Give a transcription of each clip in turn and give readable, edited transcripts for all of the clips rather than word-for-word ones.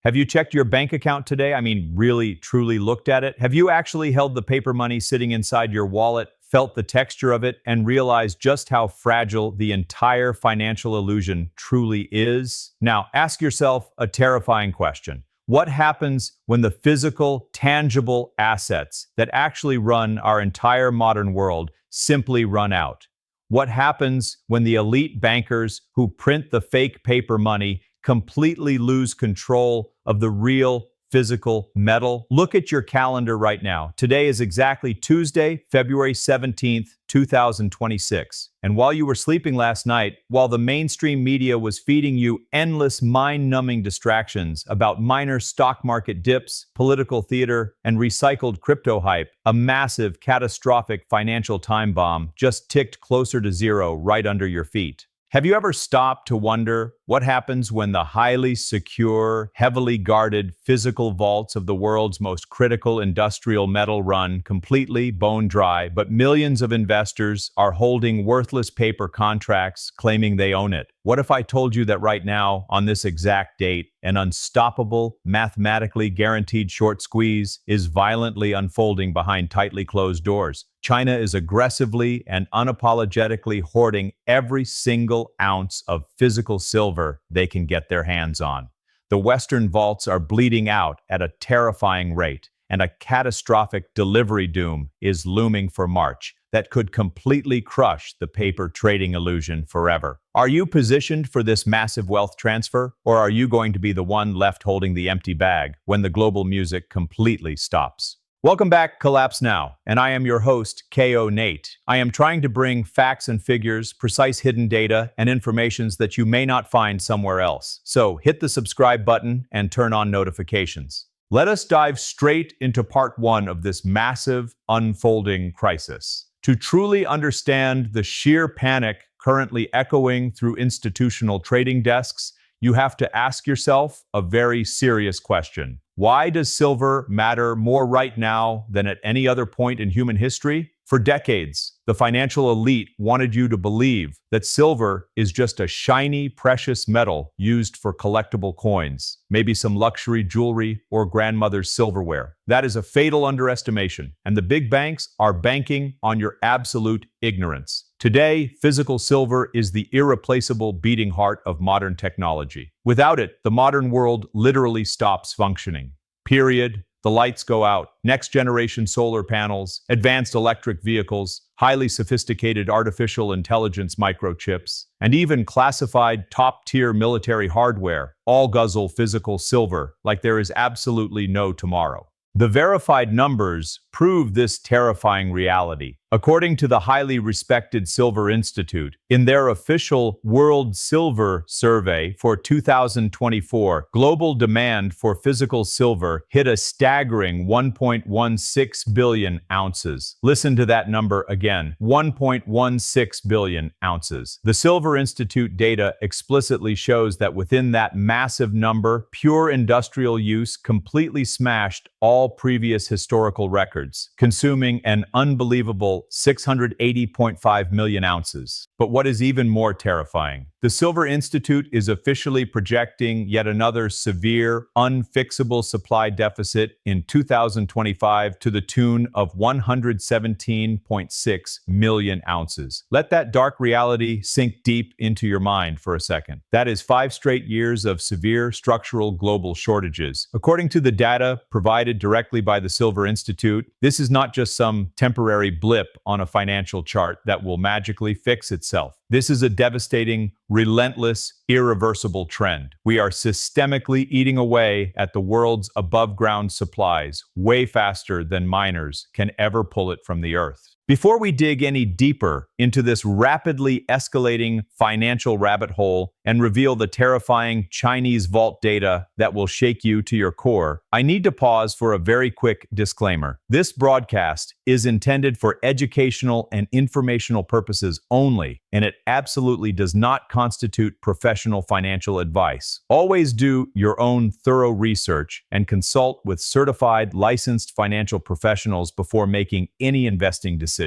Have you checked your bank account today? I mean, really, truly looked at it? Have you actually held the paper money sitting inside your wallet, felt the texture of it, and realized just how fragile the entire financial illusion truly is? Now, ask yourself a terrifying question. What happens when the physical, tangible assets that actually run our entire modern world simply run out? What happens when the elite bankers who print the fake paper money completely lose control of the real physical metal? Look at your calendar right now. Today is exactly Tuesday, February 17th, 2026. And while you were sleeping last night, while the mainstream media was feeding you endless mind-numbing distractions about minor stock market dips, political theater, and recycled crypto hype, a massive, catastrophic financial time bomb just ticked closer to zero right under your feet. Have you ever stopped to wonder what happens when the highly secure, heavily guarded physical vaults of the world's most critical industrial metal run completely bone dry, but millions of investors are holding worthless paper contracts claiming they own it? What if I told you that right now, on this exact date, an unstoppable, mathematically guaranteed short squeeze is violently unfolding behind tightly closed doors? China is aggressively and unapologetically hoarding every single ounce of physical silver they can get their hands on. The Western vaults are bleeding out at a terrifying rate, and a catastrophic delivery doom is looming for March that could completely crush the paper trading illusion forever. Are you positioned for this massive wealth transfer, or are you going to be the one left holding the empty bag when the global music completely stops? Welcome back, Collapse Now, and I am your host, K.O. Nate. I am trying to bring facts and figures, precise hidden data, and informations that you may not find somewhere else. So hit the subscribe button and turn on notifications. Let us dive straight into part one of this massive, unfolding crisis. To truly understand the sheer panic currently echoing through institutional trading desks, you have to ask yourself a very serious question. Why does silver matter more right now than at any other point in human history? For decades, the financial elite wanted you to believe that silver is just a shiny, precious metal used for collectible coins, maybe some luxury jewelry or grandmother's silverware. That is a fatal underestimation, and the big banks are banking on your absolute ignorance. Today, physical silver is the irreplaceable beating heart of modern technology. Without it, the modern world literally stops functioning. Period. The lights go out. Next generation solar panels, advanced electric vehicles, highly sophisticated artificial intelligence microchips, and even classified top-tier military hardware all guzzle physical silver like there is absolutely no tomorrow. The verified numbers prove this terrifying reality. According to the highly respected Silver Institute, in their official World Silver Survey for 2024, global demand for physical silver hit a staggering 1.16 billion ounces. Listen to that number again, 1.16 billion ounces. The Silver Institute data explicitly shows that within that massive number, pure industrial use completely smashed all previous historical records, consuming an unbelievable 680.5 million ounces. But what is even more terrifying? The Silver Institute is officially projecting yet another severe, unfixable supply deficit in 2025 to the tune of 117.6 million ounces. Let that dark reality sink deep into your mind for a second. That is 5 straight years of severe structural global shortages. According to the data provided directly by the Silver Institute, this is not just some temporary blip on a financial chart that will magically fix itself. This is a devastating, relentless, irreversible trend. We are systemically eating away at the world's above-ground supplies way faster than miners can ever pull it from the earth. Before we dig any deeper into this rapidly escalating financial rabbit hole and reveal the terrifying Chinese vault data that will shake you to your core, I need to pause for a very quick disclaimer. This broadcast is intended for educational and informational purposes only, and it absolutely does not constitute professional financial advice. Always do your own thorough research and consult with certified, licensed financial professionals before making any investing decisions.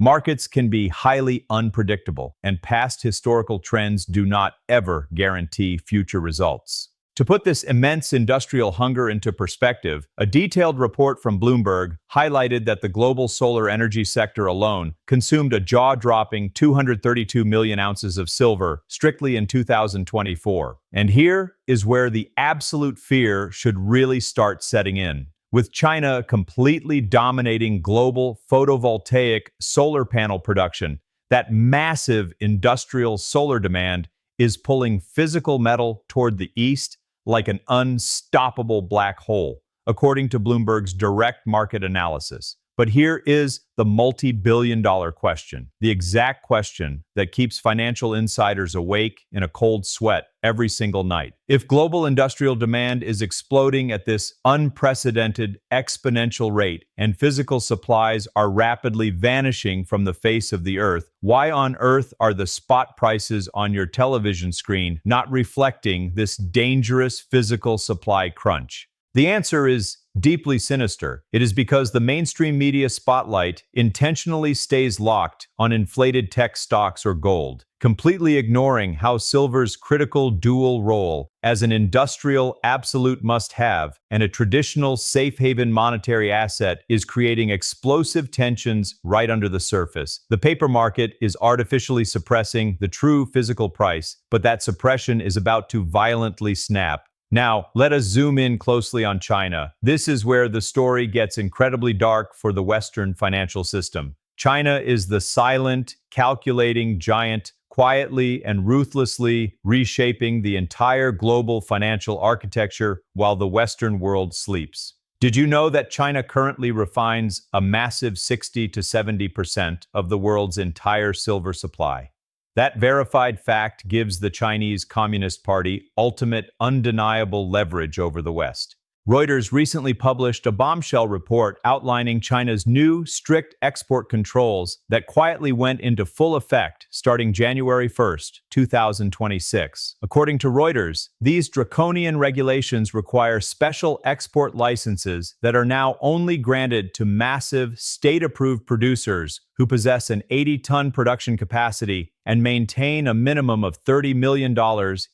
Markets can be highly unpredictable, and past historical trends do not ever guarantee future results. To put this immense industrial hunger into perspective, a detailed report from Bloomberg highlighted that the global solar energy sector alone consumed a jaw-dropping 232 million ounces of silver strictly in 2024. And here is where the absolute fear should really start setting in. With China completely dominating global photovoltaic solar panel production, that massive industrial solar demand is pulling physical metal toward the east like an unstoppable black hole, according to Bloomberg's direct market analysis. But here is the multi-billion-dollar question, the exact question that keeps financial insiders awake in a cold sweat every single night. If global industrial demand is exploding at this unprecedented exponential rate and physical supplies are rapidly vanishing from the face of the earth, why on earth are the spot prices on your television screen not reflecting this dangerous physical supply crunch? The answer is deeply sinister. It is because the mainstream media spotlight intentionally stays locked on inflated tech stocks or gold, completely ignoring how silver's critical dual role as an industrial absolute must-have and a traditional safe haven monetary asset is creating explosive tensions right under the surface. The paper market is artificially suppressing the true physical price, but that suppression is about to violently snap. Now, let us zoom in closely on China. This is where the story gets incredibly dark for the Western financial system. China is the silent, calculating giant, quietly and ruthlessly reshaping the entire global financial architecture while the Western world sleeps. Did you know that China currently refines a massive 60 to 70% of the world's entire silver supply? That verified fact gives the Chinese Communist Party ultimate, undeniable leverage over the West. Reuters recently published a bombshell report outlining China's new, strict export controls that quietly went into full effect starting January 1st, 2026. According to Reuters, these draconian regulations require special export licenses that are now only granted to massive, state-approved producers who possess an 80-ton production capacity and maintain a minimum of $30 million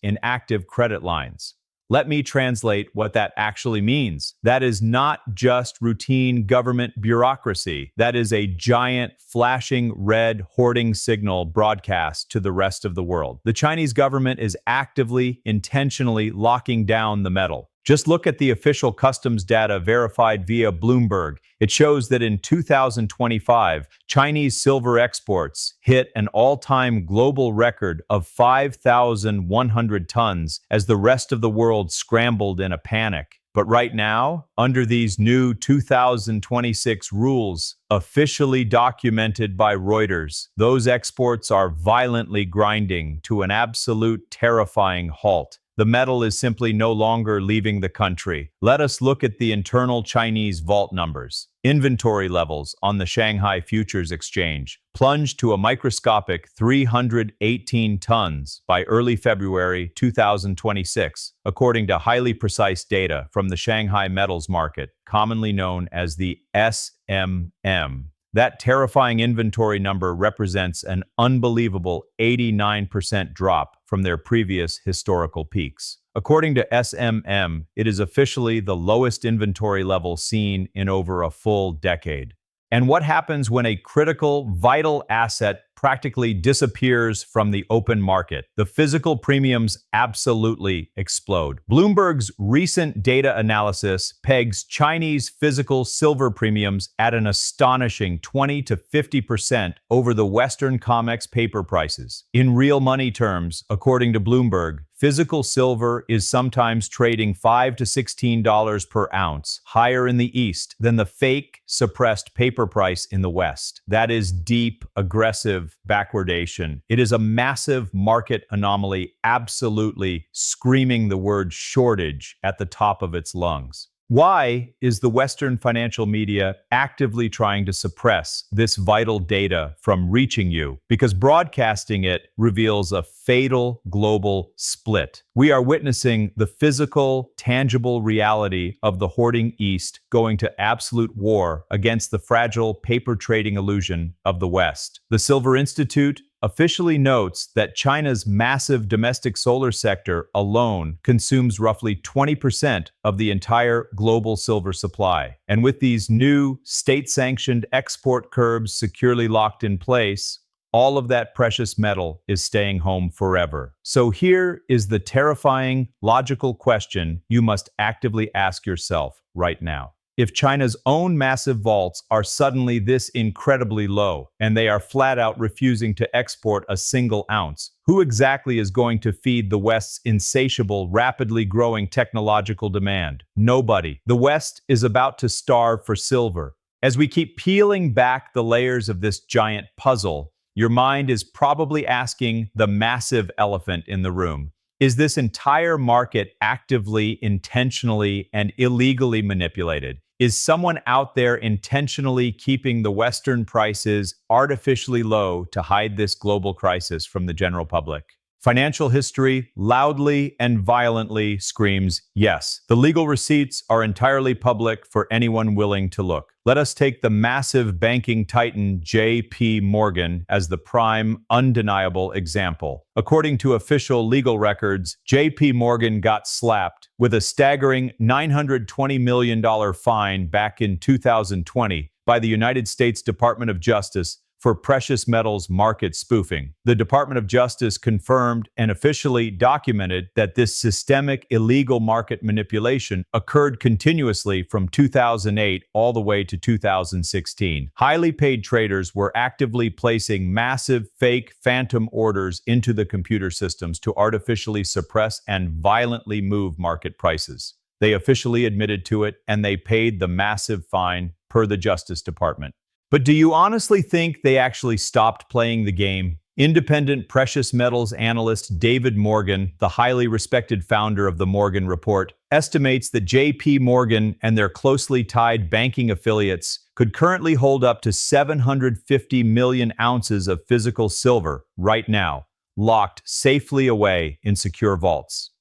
in active credit lines. Let me translate what that actually means. That is not just routine government bureaucracy. That is a giant, flashing red hoarding signal broadcast to the rest of the world. The Chinese government is actively, intentionally locking down the metal. Just look at the official customs data verified via Bloomberg. It shows that in 2025, Chinese silver exports hit an all-time global record of 5,100 tons as the rest of the world scrambled in a panic. But right now, under these new 2026 rules, officially documented by Reuters, those exports are violently grinding to an absolute terrifying halt. The metal is simply no longer leaving the country. Let us look at the internal Chinese vault numbers. Inventory levels on the Shanghai Futures Exchange plunged to a microscopic 318 tons by early February 2026, according to highly precise data from the Shanghai Metals Market, commonly known as the SMM. That terrifying inventory number represents an unbelievable 89% drop from their previous historical peaks. According to SMM, it is officially the lowest inventory level seen in over a full decade. And what happens when a critical, vital asset practically disappears from the open market? The physical premiums absolutely explode. Bloomberg's recent data analysis pegs Chinese physical silver premiums at an astonishing 20 to 50% over the Western COMEX paper prices. In real money terms, according to Bloomberg, physical silver is sometimes trading $5 to $16 per ounce, higher in the East than the fake, suppressed paper price in the West. That is deep, aggressive backwardation. It is a massive market anomaly, absolutely screaming the word shortage at the top of its lungs. Why is the Western financial media actively trying to suppress this vital data from reaching you? Because broadcasting it reveals a fatal global split. We are witnessing the physical, tangible reality of the hoarding East going to absolute war against the fragile paper trading illusion of the West. The Silver Institute, officially notes that China's massive domestic solar sector alone consumes roughly 20% of the entire global silver supply. And with these new state-sanctioned export curbs securely locked in place, all of that precious metal is staying home forever. So here is the terrifying, logical question you must actively ask yourself right now. If China's own massive vaults are suddenly this incredibly low, and they are flat out refusing to export a single ounce, who exactly is going to feed the West's insatiable, rapidly growing technological demand? Nobody. The West is about to starve for silver. As we keep peeling back the layers of this giant puzzle, your mind is probably asking the massive elephant in the room. Is this entire market actively, intentionally, and illegally manipulated? Is someone out there intentionally keeping the Western prices artificially low to hide this global crisis from the general public? Financial history loudly and violently screams yes. The legal receipts are entirely public for anyone willing to look. Let us take the massive banking titan J.P. Morgan as the prime, undeniable example. According to official legal records, J.P. Morgan got slapped with a staggering $920 million fine back in 2020 by the United States Department of Justice for precious metals market spoofing. The Department of Justice confirmed and officially documented that this systemic illegal market manipulation occurred continuously from 2008 all the way to 2016. Highly paid traders were actively placing massive fake phantom orders into the computer systems to artificially suppress and violently move market prices. They officially admitted to it, and they paid the massive fine per the Justice Department. But do you honestly think they actually stopped playing the game? Independent precious metals analyst David Morgan, the highly respected founder of the Morgan Report, estimates that J.P. Morgan and their closely tied banking affiliates could currently hold up to 750 million ounces of physical silver right now, locked safely away in secure vaults.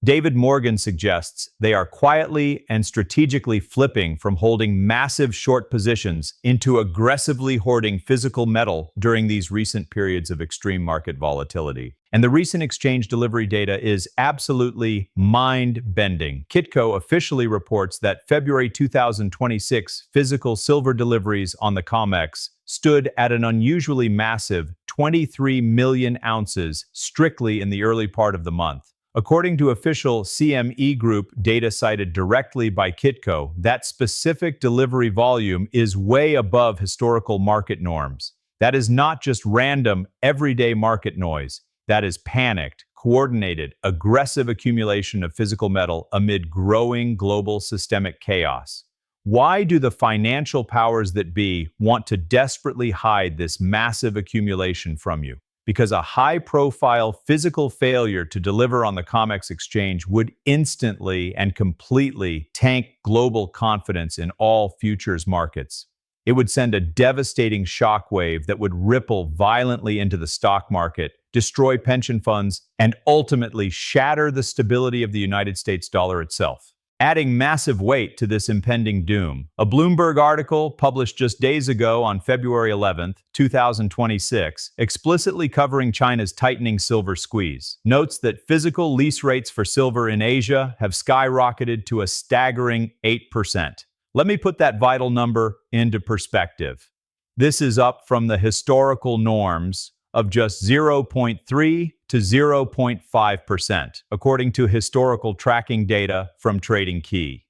David Morgan suggests they are quietly and strategically flipping from holding massive short positions into aggressively hoarding physical metal during these recent periods of extreme market volatility. And the recent exchange delivery data is absolutely mind-bending. Kitco officially reports that February 2026 physical silver deliveries on the COMEX stood at an unusually massive 23 million ounces strictly in the early part of the month. According to official CME Group data cited directly by Kitco, that specific delivery volume is way above historical market norms. That is not just random, everyday market noise. That is panicked, coordinated, aggressive accumulation of physical metal amid growing global systemic chaos. Why do the financial powers that be want to desperately hide this massive accumulation from you? Because a high-profile physical failure to deliver on the COMEX exchange would instantly and completely tank global confidence in all futures markets. It would send a devastating shockwave that would ripple violently into the stock market, destroy pension funds, and ultimately shatter the stability of the United States dollar itself. Adding massive weight to this impending doom, a Bloomberg article published just days ago on February 11, 2026, explicitly covering China's tightening silver squeeze, notes that physical lease rates for silver in Asia have skyrocketed to a staggering 8%. Let me put that vital number into perspective. This is up from the historical norms of just 0.3 to 0.5%, according to historical tracking data from Trading Key.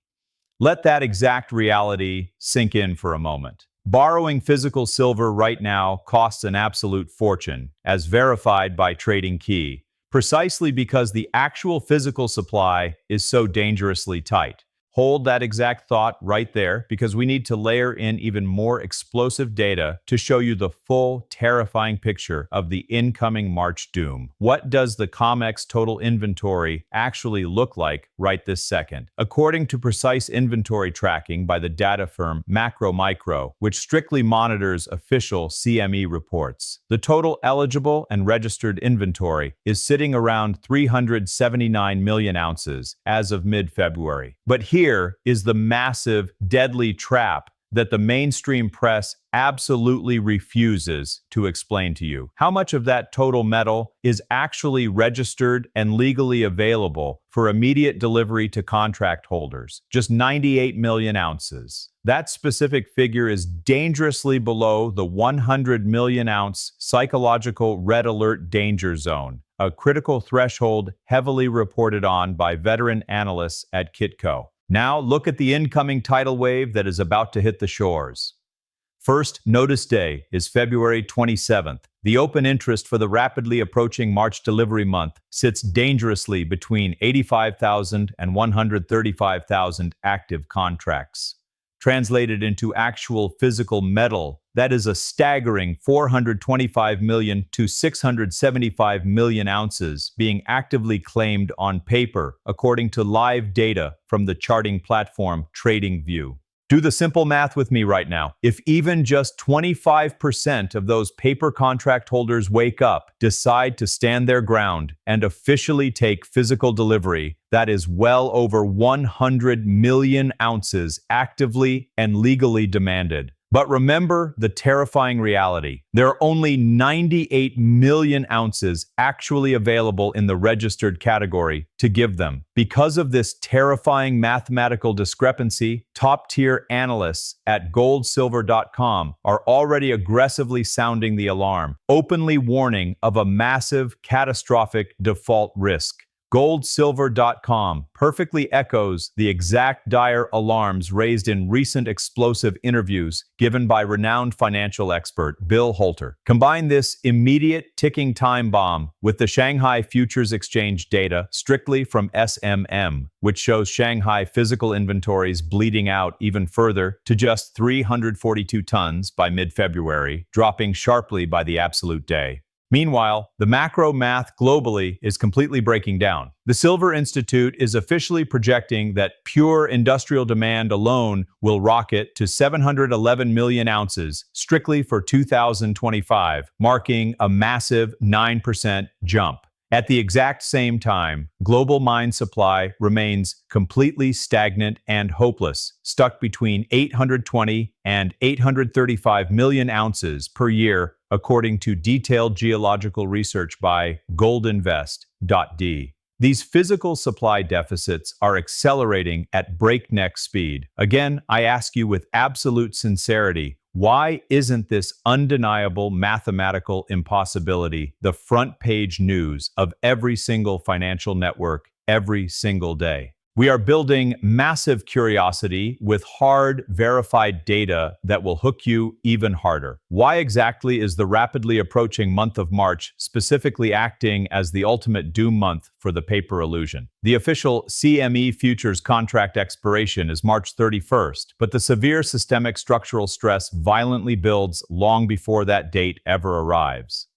Let that exact reality sink in for a moment. Borrowing physical silver right now costs an absolute fortune, as verified by Trading Key, precisely because the actual physical supply is so dangerously tight. Hold that exact thought right there, because we need to layer in even more explosive data to show you the full, terrifying picture of the incoming March doom. What does the COMEX total inventory actually look like right this second? According to precise inventory tracking by the data firm Macro Micro, which strictly monitors official CME reports, the total eligible and registered inventory is sitting around 379 million ounces as of mid-February. But here is the massive, deadly trap that the mainstream press absolutely refuses to explain to you. How much of that total metal is actually registered and legally available for immediate delivery to contract holders? Just 98 million ounces. That specific figure is dangerously below the 100 million ounce psychological red alert danger zone, a critical threshold heavily reported on by veteran analysts at Kitco. Now look at the incoming tidal wave that is about to hit the shores. First notice day is February 27th. The open interest for the rapidly approaching March delivery month sits dangerously between 85,000 and 135,000 active contracts. Translated into actual physical metal, that is a staggering 425 million to 675 million ounces being actively claimed on paper, according to live data from the charting platform TradingView. Do the simple math with me right now. If even just 25% of those paper contract holders wake up, decide to stand their ground, and officially take physical delivery, that is well over 100 million ounces actively and legally demanded. But remember the terrifying reality. There are only 98 million ounces actually available in the registered category to give them. Because of this terrifying mathematical discrepancy, top-tier analysts at goldsilver.com are already aggressively sounding the alarm, openly warning of a massive catastrophic default risk. Goldsilver.com perfectly echoes the exact dire alarms raised in recent explosive interviews given by renowned financial expert Bill Holter. Combine this immediate ticking time bomb with the Shanghai Futures Exchange data strictly from SMM, which shows Shanghai physical inventories bleeding out even further to just 342 tons by mid-February, dropping sharply by the absolute day. Meanwhile, the macro math globally is completely breaking down. The Silver Institute is officially projecting that pure industrial demand alone will rocket to 711 million ounces strictly for 2025, marking a massive 9% jump. At the exact same time, global mine supply remains completely stagnant and hopeless, stuck between 820 and 835 million ounces per year, according to detailed geological research by goldinvest.d. These physical supply deficits are accelerating at breakneck speed. Again, I ask you with absolute sincerity, why isn't this undeniable mathematical impossibility the front page news of every single financial network every single day? We are building massive curiosity with hard, verified data that will hook you even harder. Why exactly is the rapidly approaching month of March specifically acting as the ultimate doom month for the paper illusion? The official CME futures contract expiration is March 31st, but the severe systemic structural stress violently builds long before that date ever arrives.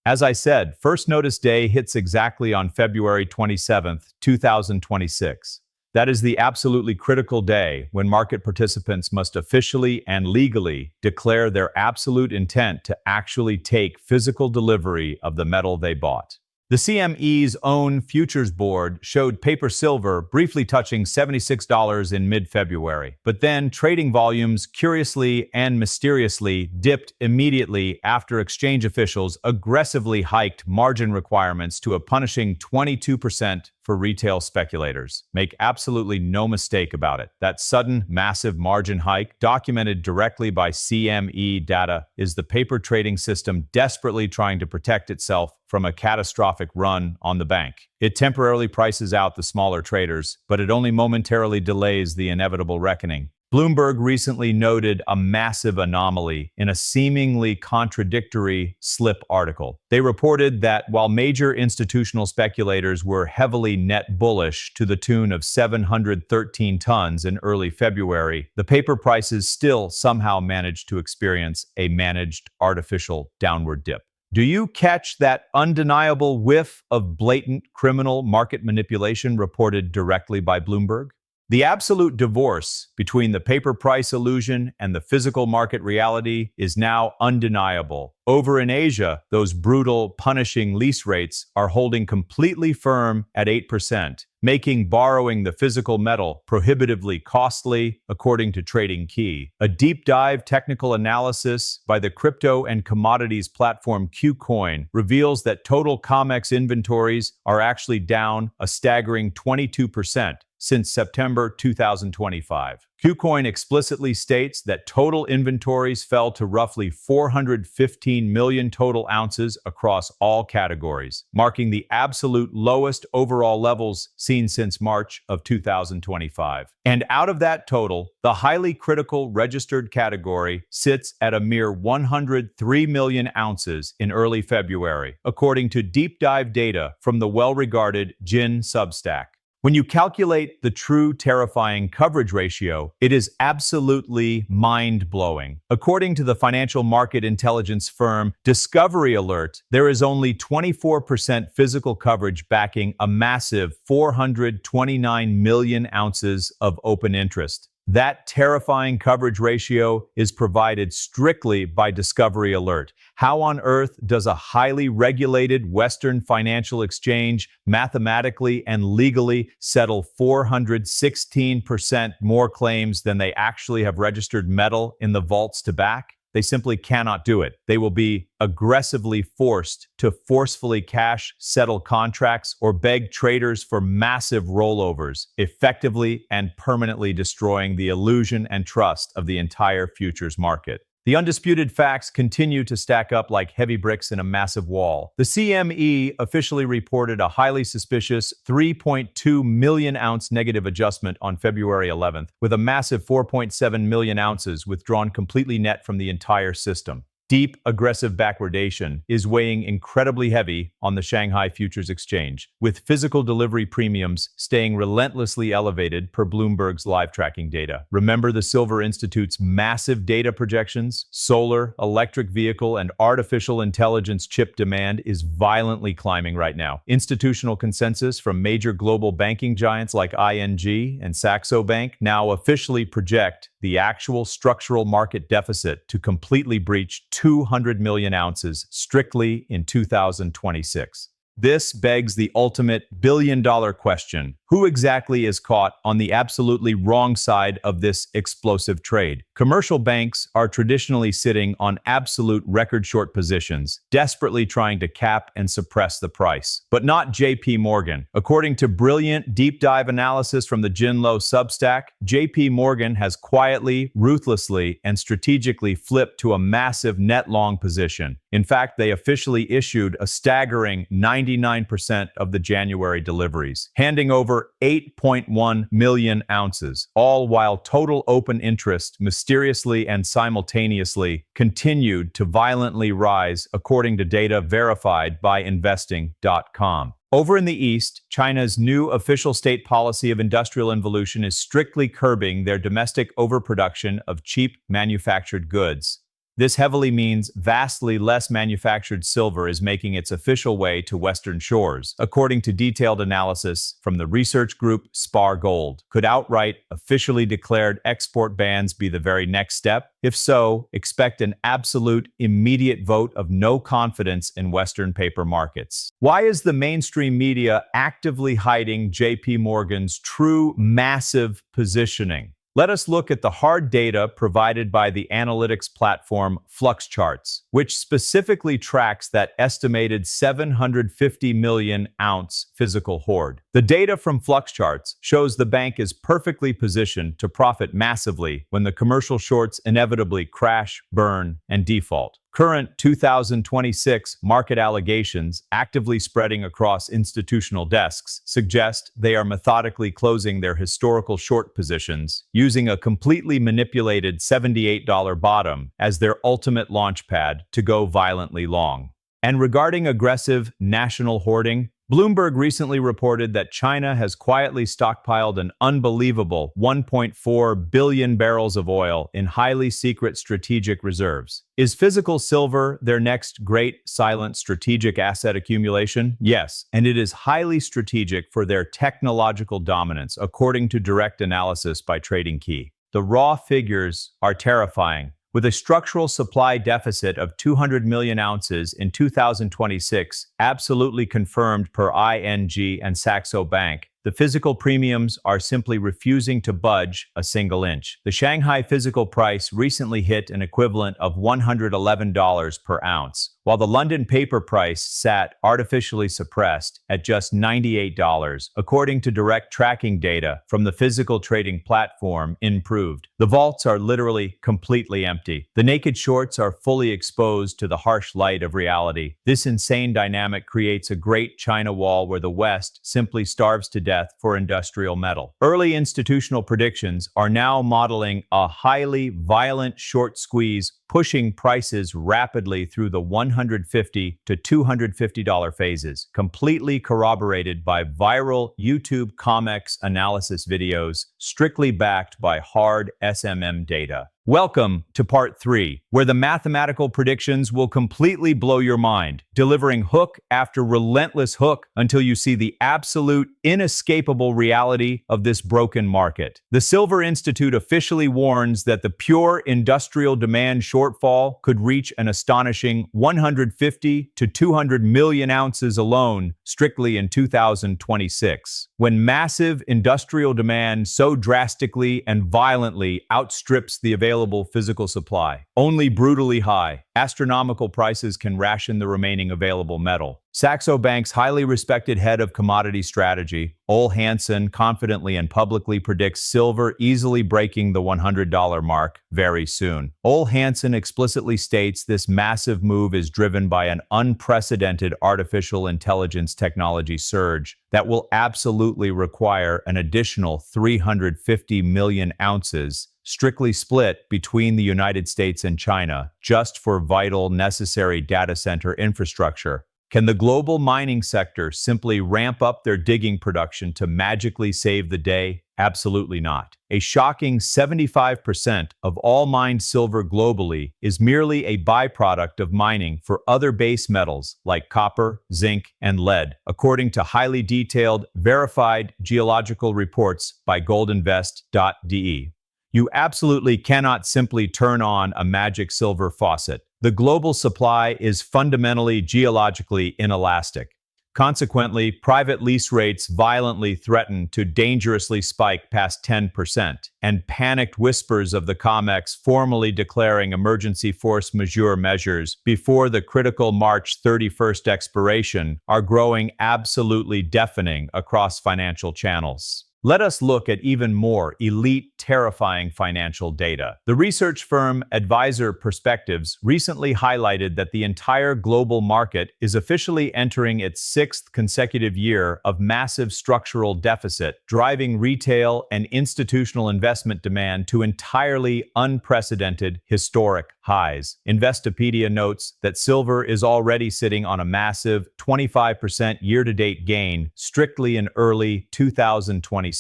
As I said, first notice day hits exactly on February 27th, 2026. That is the absolutely critical day when market participants must officially and legally declare their absolute intent to actually take physical delivery of the metal they bought. The CME's own futures board showed paper silver briefly touching $76 in mid-February, but then trading volumes curiously and mysteriously dipped immediately after exchange officials aggressively hiked margin requirements to a punishing 22% for retail speculators. Make absolutely no mistake about it. That sudden, massive margin hike, documented directly by CME data, is the paper trading system desperately trying to protect itself from a catastrophic run on the bank. It temporarily prices out the smaller traders, but it only momentarily delays the inevitable reckoning. Bloomberg recently noted a massive anomaly in a seemingly contradictory slip article. They reported that while major institutional speculators were heavily net bullish to the tune of 713 tons in early February, the paper prices still somehow managed to experience a managed artificial downward dip. Do you catch that undeniable whiff of blatant criminal market manipulation reported directly by Bloomberg? The absolute divorce between the paper price illusion and the physical market reality is now undeniable. Over in Asia, those brutal, punishing lease rates are holding completely firm at 8%, making borrowing the physical metal prohibitively costly, according to Trading Key. A deep dive technical analysis by the crypto and commodities platform KuCoin reveals that total COMEX inventories are actually down a staggering 22% since September 2025. KuCoin explicitly states that total inventories fell to roughly 415 million total ounces across all categories, marking the absolute lowest overall levels seen since March of 2025. And out of that total, the highly critical registered category sits at a mere 103 million ounces in early February, according to deep dive data from the well-regarded Jin Substack. When you calculate the true terrifying coverage ratio, it is absolutely mind-blowing. According to the financial market intelligence firm Discovery Alert, there is only 24% physical coverage backing a massive 429 million ounces of open interest. That terrifying coverage ratio is provided strictly by Discovery Alert. How on earth does a highly regulated Western financial exchange mathematically and legally settle 416% more claims than they actually have registered metal in the vaults to back? They simply cannot do it. They will be aggressively forced to forcefully cash settle contracts or beg traders for massive rollovers, effectively and permanently destroying the illusion and trust of the entire futures market. The undisputed facts continue to stack up like heavy bricks in a massive wall. The CME officially reported a highly suspicious 3.2 million ounce negative adjustment on February 11th, with a massive 4.7 million ounces withdrawn completely net from the entire system. Deep, aggressive backwardation is weighing incredibly heavy on the Shanghai Futures Exchange, with physical delivery premiums staying relentlessly elevated per Bloomberg's live tracking data. Remember the Silver Institute's massive data projections? Solar, electric vehicle, and artificial intelligence chip demand is violently climbing right now. Institutional consensus from major global banking giants like ING and Saxo Bank now officially project the actual structural market deficit to completely breach 200 million ounces strictly in 2026. This begs the ultimate billion-dollar question. Who exactly is caught on the absolutely wrong side of this explosive trade? Commercial banks are traditionally sitting on absolute record short positions, desperately trying to cap and suppress the price. But not JP Morgan. According to brilliant deep dive analysis from the Jinlo Substack, JP Morgan has quietly, ruthlessly, and strategically flipped to a massive net long position. In fact, they officially issued a staggering 99% of the January deliveries, handing over 8.1 million ounces, all while total open interest mysteriously and simultaneously continued to violently rise, according to data verified by investing.com. Over in the East, China's new official state policy of industrial involution is strictly curbing their domestic overproduction of cheap manufactured goods. This heavily means vastly less manufactured silver is making its official way to Western shores, according to detailed analysis from the research group Spar Gold. Could outright, officially declared export bans be the very next step? If so, expect an absolute, immediate vote of no confidence in Western paper markets. Why is the mainstream media actively hiding JP Morgan's true massive positioning? Let us look at the hard data provided by the analytics platform FluxCharts, which specifically tracks that estimated 750 million ounce physical hoard. The data from FluxCharts shows the bank is perfectly positioned to profit massively when the commercial shorts inevitably crash, burn, and default. Current 2026 market allegations, actively spreading across institutional desks, suggest they are methodically closing their historical short positions, using a completely manipulated $78 bottom as their ultimate launchpad to go violently long. And regarding aggressive national hoarding, Bloomberg recently reported that China has quietly stockpiled an unbelievable 1.4 billion barrels of oil in highly secret strategic reserves. Is physical silver their next great silent strategic asset accumulation? Yes, and it is highly strategic for their technological dominance, according to direct analysis by Trading Key. The raw figures are terrifying. With a structural supply deficit of 200 million ounces in 2026, absolutely confirmed per ING and Saxo Bank, The physical premiums are simply refusing to budge a single inch. The Shanghai physical price recently hit an equivalent of $111 per ounce, while the London paper price sat artificially suppressed at just $98, according to direct tracking data from the physical trading platform Improved. The vaults are literally completely empty. The naked shorts are fully exposed to the harsh light of reality. This insane dynamic creates a great China wall where the West simply starves to death for industrial metal. Early institutional predictions are now modeling a highly violent short squeeze, pushing prices rapidly through the $150 to $250 phases, completely corroborated by viral YouTube COMEX analysis videos, strictly backed by hard SMM data. Welcome to part 3, where the mathematical predictions will completely blow your mind, delivering hook after relentless hook until you see the absolute, inescapable reality of this broken market. The Silver Institute officially warns that the pure industrial demand shortfall could reach an astonishing 150 to 200 million ounces alone, strictly in 2026. When massive industrial demand so drastically and violently outstrips the available physical supply, only brutally high, astronomical prices can ration the remaining available metal. Saxo Bank's highly respected head of commodity strategy, Ole Hansen, confidently and publicly predicts silver easily breaking the $100 mark very soon. Ole Hansen explicitly states this massive move is driven by an unprecedented artificial intelligence technology surge that will absolutely require an additional 350 million ounces, strictly split between the United States and China, just for vital, necessary data center infrastructure. Can the global mining sector simply ramp up their digging production to magically save the day? Absolutely not. A shocking 75% of all mined silver globally is merely a byproduct of mining for other base metals like copper, zinc, and lead, according to highly detailed, verified geological reports by goldinvest.de. You absolutely cannot simply turn on a magic silver faucet. The global supply is fundamentally geologically inelastic. Consequently, private lease rates violently threaten to dangerously spike past 10%, and panicked whispers of the COMEX formally declaring emergency force majeure measures before the critical March 31st expiration are growing absolutely deafening across financial channels. Let us look at even more elite, terrifying financial data. The research firm Advisor Perspectives recently highlighted that the entire global market is officially entering its 6th consecutive year of massive structural deficit, driving retail and institutional investment demand to entirely unprecedented historic highs. Investopedia notes that silver is already sitting on a massive 25% year-to-date gain, strictly in early 2026.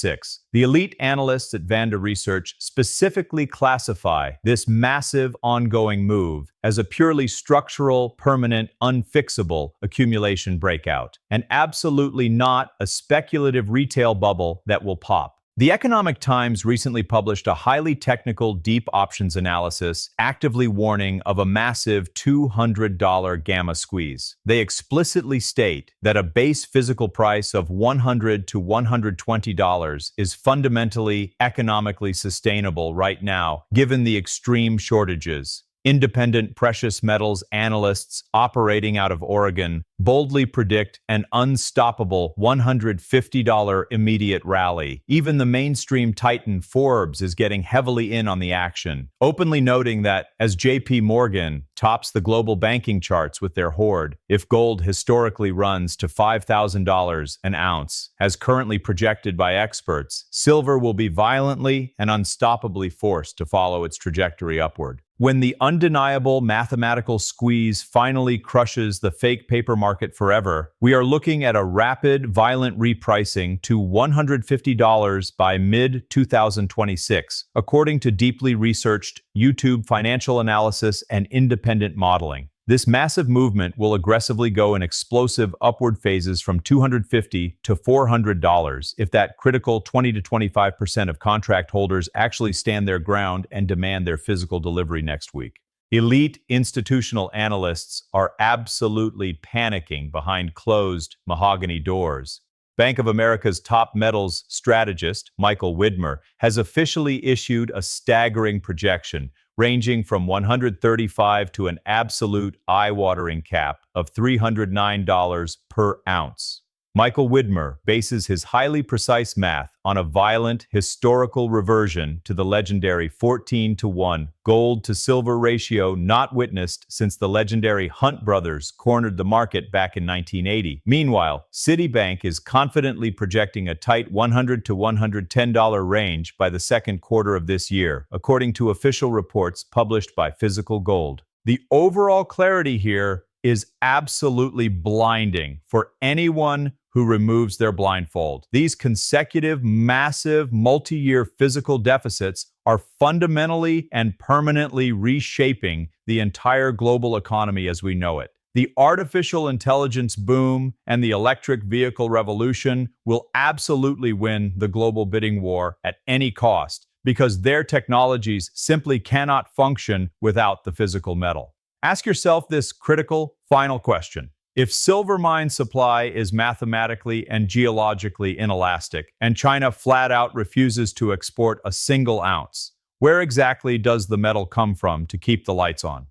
The elite analysts at Vanda Research specifically classify this massive ongoing move as a purely structural, permanent, unfixable accumulation breakout, and absolutely not a speculative retail bubble that will pop. The Economic Times recently published a highly technical deep options analysis actively warning of a massive $200 gamma squeeze. They explicitly state that a base physical price of $100 to $120 is fundamentally economically sustainable right now, given the extreme shortages. Independent precious metals analysts operating out of Oregon boldly predict an unstoppable $150 immediate rally. Even the mainstream titan Forbes is getting heavily in on the action, openly noting that as JP Morgan tops the global banking charts with their hoard, if gold historically runs to $5,000 an ounce, as currently projected by experts, silver will be violently and unstoppably forced to follow its trajectory upward. When the undeniable mathematical squeeze finally crushes the fake paper market forever, we are looking at a rapid, violent repricing to $150 by mid-2026, according to deeply researched YouTube financial analysis and independent modeling. This massive movement will aggressively go in explosive upward phases from $250 to $400 if that critical 20 to 25% of contract holders actually stand their ground and demand their physical delivery next week. Elite institutional analysts are absolutely panicking behind closed mahogany doors. Bank of America's top metals strategist, Michael Widmer, has officially issued a staggering projection ranging from 135 to an absolute eye-watering cap of $309 per ounce. Michael Widmer bases his highly precise math on a violent historical reversion to the legendary 14-to-1 gold-to-silver ratio not witnessed since the legendary Hunt brothers cornered the market back in 1980. Meanwhile, Citibank is confidently projecting a tight $100 to $110 range by the second quarter of this year, according to official reports published by Physical Gold. The overall clarity here is absolutely blinding for anyone who removes their blindfold. These consecutive, massive, multi-year physical deficits are fundamentally and permanently reshaping the entire global economy as we know it. The artificial intelligence boom and the electric vehicle revolution will absolutely win the global bidding war at any cost because their technologies simply cannot function without the physical metal. Ask yourself this critical, final question. If silver mine supply is mathematically and geologically inelastic, and China flat out refuses to export a single ounce, where exactly does the metal come from to keep the lights on?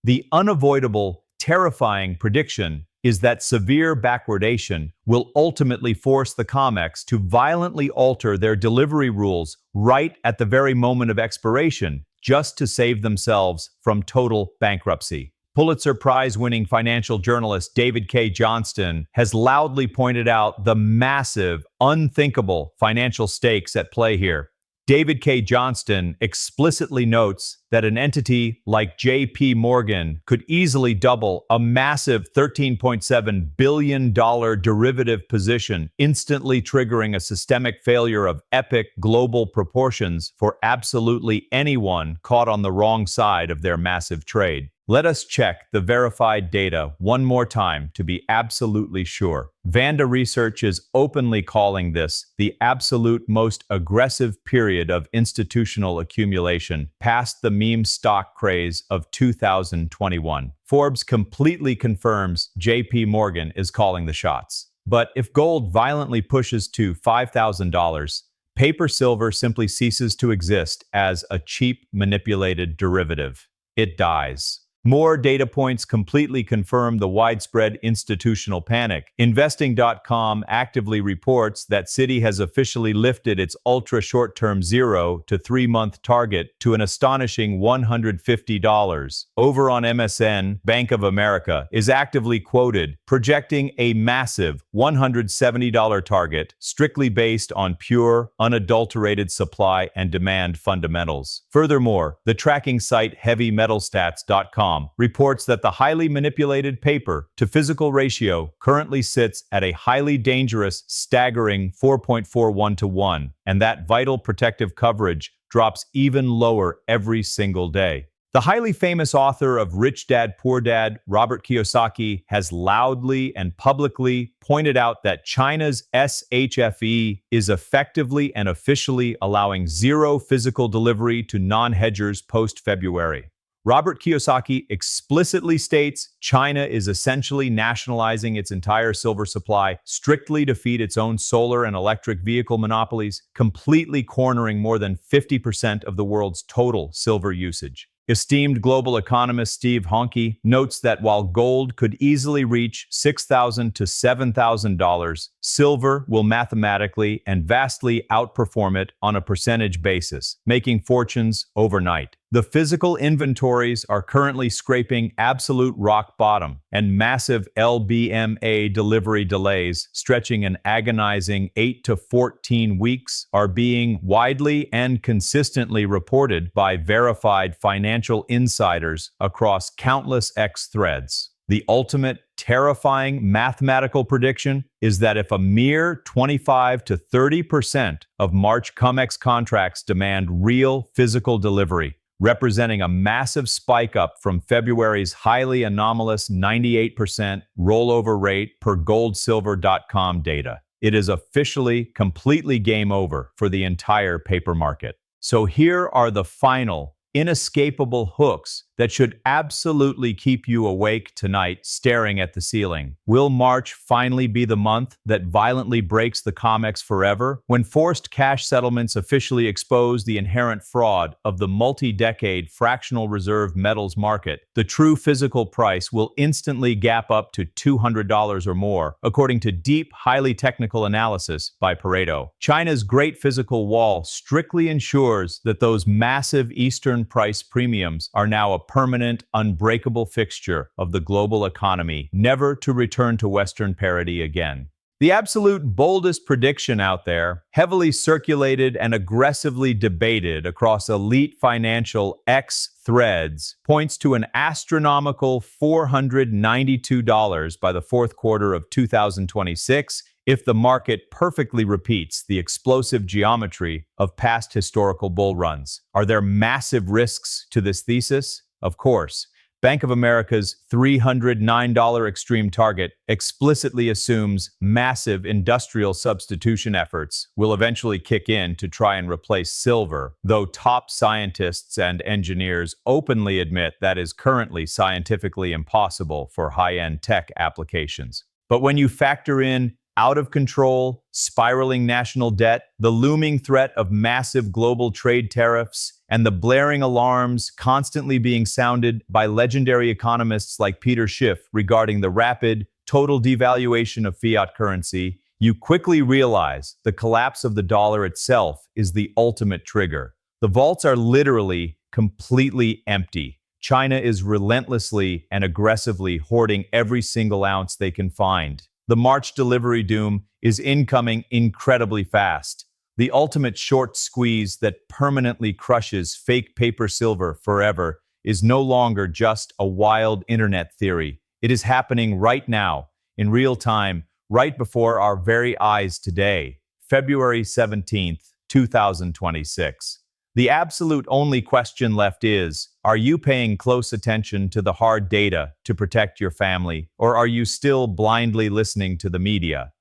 The unavoidable, terrifying prediction is that severe backwardation will ultimately force the COMEX to violently alter their delivery rules right at the very moment of expiration, just to save themselves from total bankruptcy. Pulitzer Prize-winning financial journalist David K. Johnston has loudly pointed out the massive, unthinkable financial stakes at play here. David K. Johnston explicitly notes that an entity like J.P. Morgan could easily double a massive $13.7 billion derivative position, instantly triggering a systemic failure of epic global proportions for absolutely anyone caught on the wrong side of their massive trade. Let us check the verified data one more time to be absolutely sure. Vanda Research is openly calling this the absolute most aggressive period of institutional accumulation past the meme stock craze of 2021. Forbes completely confirms JP Morgan is calling the shots. But if gold violently pushes to $5,000, paper silver simply ceases to exist as a cheap, manipulated derivative. It dies. More data points completely confirm the widespread institutional panic. Investing.com actively reports that Citi has officially lifted its ultra-short-term 0 to 3-month target to an astonishing $150. Over on MSN, Bank of America is actively quoted, projecting a massive $170 target, strictly based on pure, unadulterated supply and demand fundamentals. Furthermore, the tracking site HeavyMetalStats.com reports that the highly manipulated paper to physical ratio currently sits at a highly dangerous, staggering 4.41 to 1, and that vital protective coverage drops even lower every single day. The highly famous author of Rich Dad, Poor Dad, Robert Kiyosaki, has loudly and publicly pointed out that China's SHFE is effectively and officially allowing zero physical delivery to non-hedgers post-February. Robert Kiyosaki explicitly states China is essentially nationalizing its entire silver supply strictly to feed its own solar and electric vehicle monopolies, completely cornering more than 50% of the world's total silver usage. Esteemed global economist Steve Honke notes that while gold could easily reach $6,000 to $7,000, silver will mathematically and vastly outperform it on a percentage basis, making fortunes overnight. The physical inventories are currently scraping absolute rock bottom, and massive LBMA delivery delays stretching an agonizing 8 to 14 weeks are being widely and consistently reported by verified financial insiders across countless X threads. The ultimate terrifying mathematical prediction is that if a mere 25 to 30% of March COMEX contracts demand real physical delivery, representing a massive spike up from February's highly anomalous 98% rollover rate per goldsilver.com data, it is officially completely game over for the entire paper market. So here are the final, inescapable hooks that should absolutely keep you awake tonight staring at the ceiling. Will March finally be the month that violently breaks the COMEX forever? When forced cash settlements officially expose the inherent fraud of the multi-decade fractional reserve metals market, the true physical price will instantly gap up to $200 or more, according to deep, highly technical analysis by Pareto. China's Great Physical Wall strictly ensures that those massive Eastern price premiums are now a permanent, unbreakable fixture of the global economy, never to return to Western parity again. The absolute boldest prediction out there, heavily circulated and aggressively debated across elite financial X threads, points to an astronomical $492 by the fourth quarter of 2026 if the market perfectly repeats the explosive geometry of past historical bull runs. Are there massive risks to this thesis? Of course. Bank of America's $309 extreme target explicitly assumes massive industrial substitution efforts will eventually kick in to try and replace silver, though top scientists and engineers openly admit that is currently scientifically impossible for high-end tech applications. But when you factor in out of control, spiraling national debt, the looming threat of massive global trade tariffs, and the blaring alarms constantly being sounded by legendary economists like Peter Schiff regarding the rapid, total devaluation of fiat currency, you quickly realize the collapse of the dollar itself is the ultimate trigger. The vaults are literally completely empty. China is relentlessly and aggressively hoarding every single ounce they can find. The March delivery doom is incoming incredibly fast. The ultimate short squeeze that permanently crushes fake paper silver forever is no longer just a wild internet theory. It is happening right now, in real time, right before our very eyes today, February 17th, 2026. The absolute only question left is, are you paying close attention to the hard data to protect your family, or are you still blindly listening to the media?